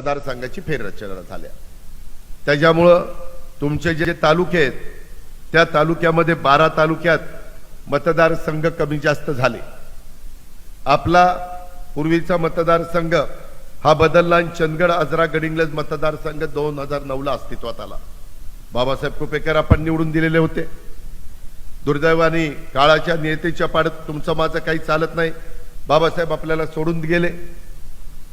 मतदारसंघाची फेररचना झाल्या। त्याच्यामुळं तुमचे जे तालुके आहेत त्या तालुक्यामध्ये 12 तालुक्यात मतदारसंघ कमी जास्त झाले। आपला पूर्वीचा मतदारसंघ हा बदलला आणि चंदगड आजरा गडिंग्लज मतदारसंघ 2009 ला अस्तित्वात आला। बाबासाहेब कुपेकर आपण निवडून दिलेले होते। दुर्दैवाने काळाच्या नियतीच्या पाडत तुमचं माझं काही चालत नाही। बाबासाहेब आपल्याला सोडून गेले।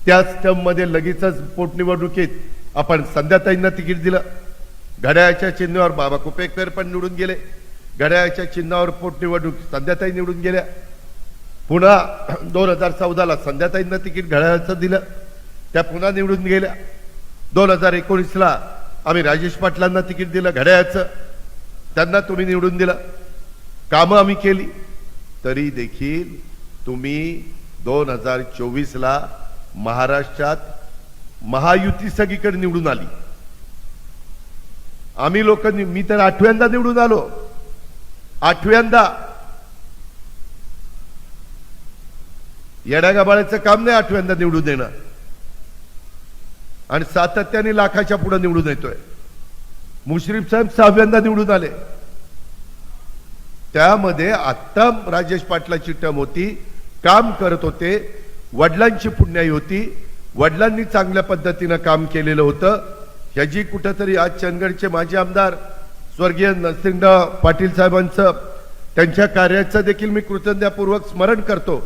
त्याच टर्ममध्ये लगेचच पोटनिवडणुकीत आपण संध्याताईंना तिकीट दिलं। घड्याळाच्या चिन्हावर बाबा कुपेकर पण निवडून गेले। घड्याळाच्या चिन्हावर पोटनिवडणूक संध्याताई निवडून गेल्या। पुन्हा 2014 ला संध्याताईंना तिकीट घड्याळाचं दिलं, त्या पुन्हा निवडून गेल्या। 2019 ला आम्ही राजेश पाटलांना तिकीट दिलं घड्याळाचं, त्यांना तुम्ही निवडून दिलं। कामं आम्ही केली, तरी देखील तुम्ही 2024 ला महाराष्ट्रात महायुती सगळीकडे निवडून आली। आम्ही लोकांनी, मी तर 8व्यांदा निवडून आलो, 8व्यांदा। येड्यागाबाळ्याचं काम नाही 8व्यांदा निवडून देणं, आणि सातत्याने लाखाच्या पुढे निवडून येतोय। मुश्रीफ साहेब 6व्यांदा निवडून आले। त्यामध्ये आता राजेश पाटलाची टर्म होती, काम करत होते, वडिलांची पुण्याई होती, वडिलांनी चांगल्या पद्धतीनं काम केलेलं होतं। ह्याची कुठंतरी आज चंदगडचे माजी आमदार स्वर्गीय नरसिंहराव पाटील साहेबांचं, त्यांच्या कार्याचं देखील मी कृतज्ञतापूर्वक स्मरण करतो।